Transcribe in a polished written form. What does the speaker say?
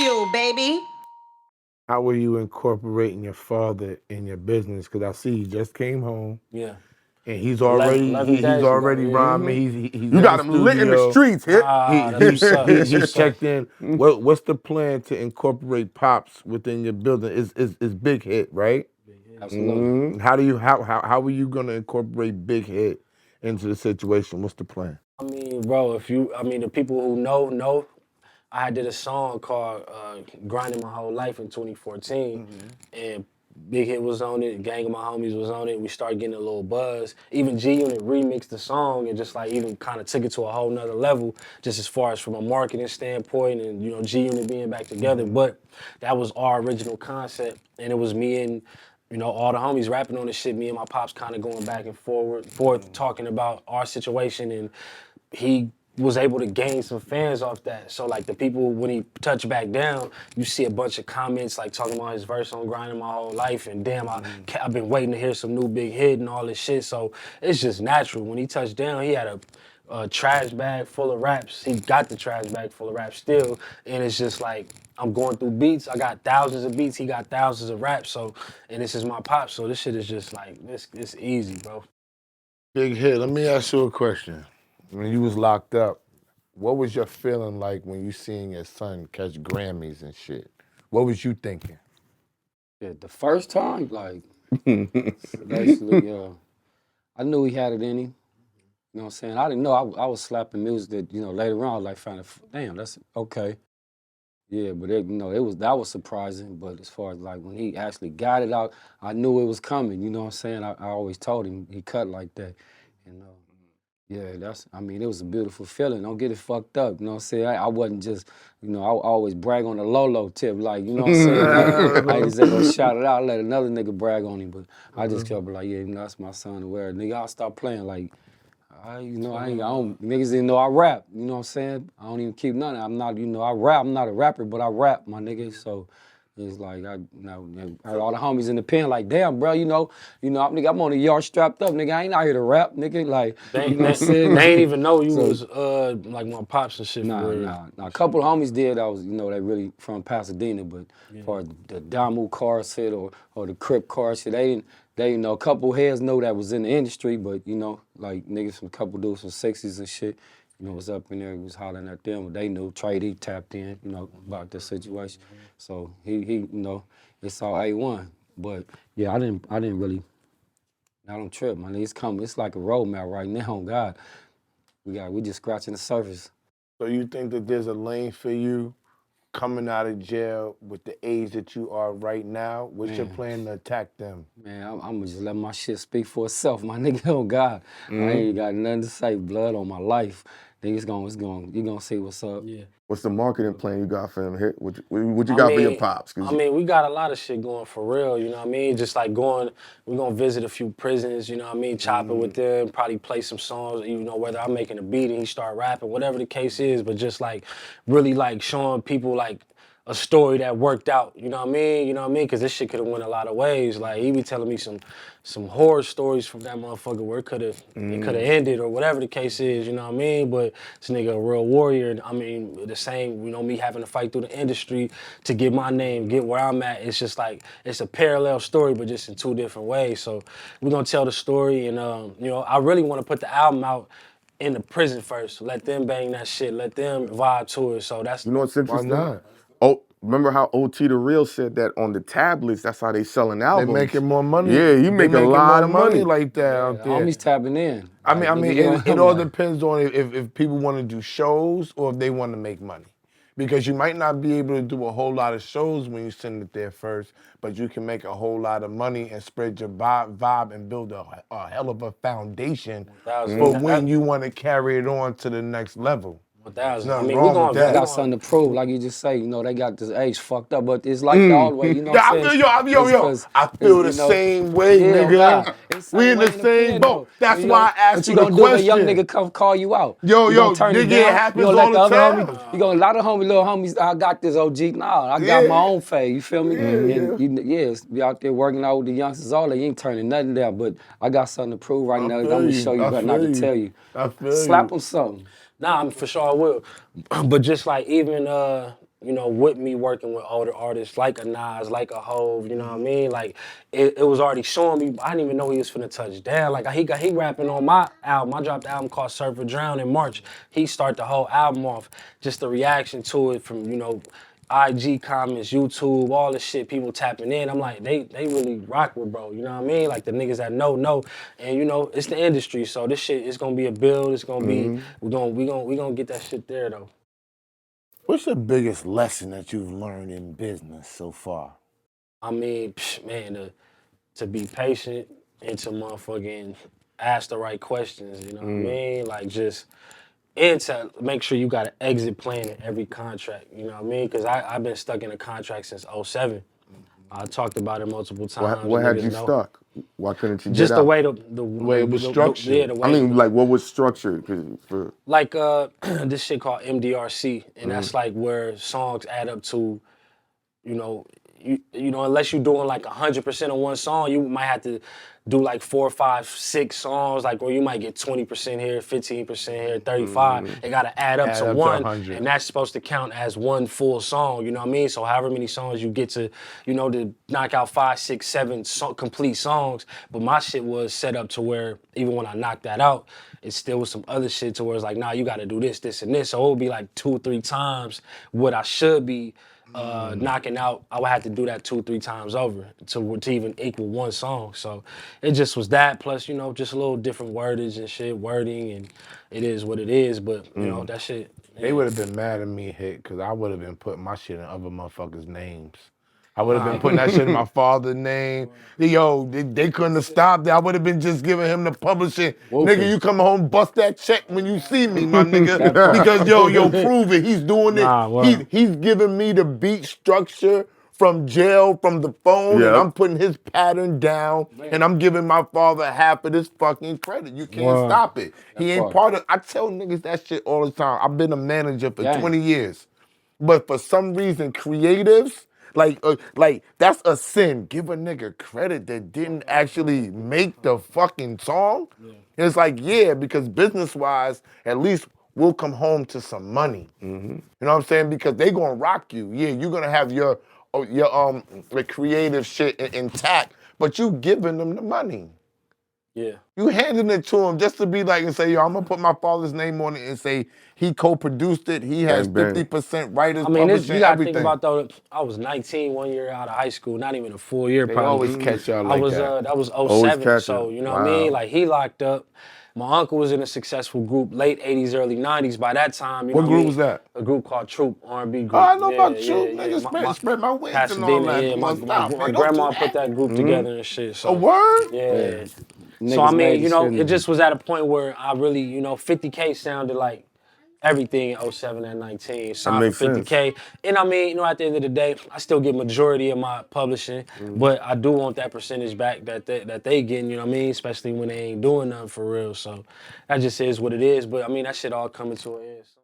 Bagfuel, baby. How are you incorporating your father in your business? Because I see he just came home. Yeah. And he's 11 already days ago, already yeah. rhyming. He's You in the got him lit in the studio. streets, hit. That's what's up. That's He's what's up. checked in. What's the plan to incorporate Pops within your building? Is Big Hit, right? Absolutely. How are you gonna incorporate Big Hit into the situation? What's the plan? I mean, bro, the people who know, I did a song called Grinding My Whole Life in 2014, and Big Hit was on it, Gang of My Homies was on it. We started getting a little buzz. Even G-Unit remixed the song and just like even kind of took it to a whole nother level, just as far as from a marketing standpoint and, you know, G-Unit being back together. But that was our original concept, and it was me and, you know, all the homies rapping on this shit. Me and my pops kind of going back and forth, talking about our situation, and he was able to gain some fans off that. So like the people, when he touched back down, you see a bunch of comments like talking about his verse on Grinding My Whole Life, and damn, I've been waiting to hear some new Big Hit and all this shit. So it's just natural. When he touched down, he had a trash bag full of raps. He got the trash bag full of raps still, and it's just like, I'm going through beats. I got thousands of beats. He got thousands of raps. So, and this is my pop. So this shit is just like, it's easy, bro. Big Hit, let me ask you a question. When you was locked up, what was your feeling like when you seen your son catch Grammys and shit? What was you thinking? Yeah, the first time, like, basically, I knew he had it in him. You know what I'm saying? I didn't know I was slapping music that, you know, later on, like, damn, that's okay. Yeah, but that was surprising. But as far as like when he actually got it out, I knew it was coming. You know what I'm saying? I always told him he cut like that. And yeah, it was a beautiful feeling. Don't get it fucked up. You know what I'm saying? I wasn't just, you know, I always brag on the low tip, like, you know what I'm saying? I just ain't gonna shout it out, let another nigga brag on him. But I just kept like, yeah, you know, that's my son to wear. Nigga, I'll stop playing like. I don't, niggas didn't know I rap, you know what I'm saying? I don't even keep nothing. I'm not, you know, I rap, I'm not a rapper, but I rap, my nigga. So it's like, all the homies in the pen, like, damn, bro, nigga, I'm on the yard strapped up, nigga. I ain't out here to rap, nigga. Like, you know what I'm saying? They ain't even know you was like my pops and shit. Nah. A couple of homies did. I was, you know, they really from Pasadena, but as far as the Damu car shit or the Crip car shit, they, you know, a couple heads know that was in the industry, but, you know, like niggas from a couple dudes from 60s and shit, you know, was up in there, was hollering at them, but they knew Trade, he tapped in, you know, about the situation. So he, you know, it's all A1. But yeah, I didn't really, I don't trip, man. It's coming. It's like a roadmap right now, on God. We just scratching the surface. So you think that there's a lane for you coming out of jail with the age that you are right now? What's your plan to attack them? Man, I'm gonna just let my shit speak for itself, my nigga. Oh God, I ain't got nothing to say. Blood on my life. Nigga, you gonna see what's up. Yeah. What's the marketing plan you got for him, hit? What you got for your pops? We got a lot of shit going for real, you know what I mean? Just like we're gonna visit a few prisons, you know what I mean? Chop it with them, probably play some songs, you know, whether I'm making a beat and he start rapping, whatever the case is, but just like really like showing people like a story that worked out, you know what I mean? You know what I mean? Because this shit could have went a lot of ways. Like he be telling me some horror stories from that motherfucker where it could have ended or whatever the case is, you know what I mean? But this nigga a real warrior. I mean, the same, you know, me having to fight through the industry to get my name, get where I'm at. It's just like, it's a parallel story, but just in two different ways. So we're gonna tell the story, and you know, I really want to put the album out in the prison first. Let them bang that shit. Let them vibe to it. So that's, You know what's interesting? Why not? Oh, remember how OT the Real said that on the tablets, that's how they selling albums. They making more money. Yeah, he make a lot of money like that out there. Homies tapping in. I mean, Like, it all depends on if people want to do shows or if they want to make money. Because you might not be able to do a whole lot of shows when you send it there first, but you can make a whole lot of money and spread your vibe and build a hell of a foundation for when you want to carry it on to the next level. 1,000. Nothing I mean, wrong we gonna with that. They got something to prove, like you just say. You know, they got this age fucked up, but it's like the old way. You know what I'm saying? I feel the same way, nigga. We in the same boat. That's why I asked you the question. What you gonna do if a young nigga come call you out? Yo, turn it nigga, down? it happens all the time. You gonna let the little homies, I got this OG. Nah, I got my own fade. You feel me? Be out there working out with the youngsters all day. You ain't turning nothing down. But I got something to prove right now. I'm gonna show you, but not to tell you. I feel Slap them something. Nah, for sure I will. But just like even you know, with me working with older artists like a Nas, like a Hove, you know what I mean? Like, it was already showing me, I didn't even know he was finna touch down. Like, he rapping on my album. I dropped the album called Surf or Drown in March. He started the whole album off. Just the reaction to it from, you know, IG comments, YouTube, all this shit, people tapping in. I'm like, they really rock with bro, you know what I mean? Like the niggas that know. And you know, it's the industry, so this shit is gonna be a build, it's gonna be, we gonna get that shit there though. What's the biggest lesson that you've learned in business so far? I mean, man, to be patient and to motherfucking ask the right questions, you know what I mean? Like just, and to make sure you got an exit plan in every contract, you know what I mean? Because I've been stuck in a contract since '07. I talked about it multiple times. What had niggas you know. stuck? Why couldn't you Just get the out? way the way it was yeah, structured. the way I mean, like, what was structured? 'Cause for like this shit called MDRC, and that's like where songs add up to, you know, you know, unless you're doing like 100% of one song, you might have to do like 4, 5, 6 songs, like where you might get 20% here, 15% here, 35. It gotta add up to up to one, 100. and that's supposed to count as one full song. You know what I mean? So however many songs you get to, you know, to knock out 5, 6, 7 complete songs. But my shit was set up to where even when I knocked that out, it still was some other shit to where it's like, nah, you gotta do this, this, and this. So it would be like 2, 3 times what I should be knocking out. I would have to do that 2, 3 times over to even equal one song. So it just was that, plus, you know, just a little different wordage and shit, wording, and it is what it is. But, you know, that shit. They would have been mad at me, Hit, because I would have been putting my shit in other motherfuckers' names. I would have been putting that shit in my father's name. Yo, they couldn't have stopped it. I would have been just giving him the publishing. Nigga, you come home, bust that check when you see me, my nigga. Because yo, prove it. He's doing it. Nah, word. He's giving me the beat structure from jail, from the phone, and Yep. I'm putting his pattern down, and I'm giving my father half of this fucking credit. You can't Word. stop it. He ain't part. part of. I tell niggas that shit all the time. I've been a manager for Gang. 20 years, but for some reason, creatives like that's a sin. Give a nigga credit that didn't actually make the fucking song. It's like, yeah, because business wise, at least we'll come home to some money. You know what I'm saying? Because they gonna rock you. Yeah, you're gonna have your the creative shit intact, but you giving them the money. Yeah. You handing it to him just to be like and say, yo, I'm gonna put my father's name on it and say he co-produced it. He has Bang, bang. 50% writers, I mean, publishing, you gotta everything. think about though. I was 19 one year out of high school, not even a full year. They Probably. always catch y'all like I was that. that was Always 07, catch so you. you know what I mean. Wow. Like he locked up. My uncle was in a successful group, late 80s, early 90s. By that time, you What know group what I mean? was that? A group called Troop, R&B group. Oh, I know about you, nigga. Spread my wings and Pasadena, all that. yeah. Come My, on, stop, my man. Don't grandma do put that group together and shit. So A word? yeah. So Niggas I mean, made you the know, shit it just was at a point where I really, you know, 50K sounded like everything in 07 and 19. Signed makes for 50K. And I mean, you know, at the end of the day, I still get majority of my publishing, but I do want that percentage back that they getting, you know what I mean? Especially when they ain't doing nothing for real. So that just is what it is. But I mean, that shit all coming to an end. So.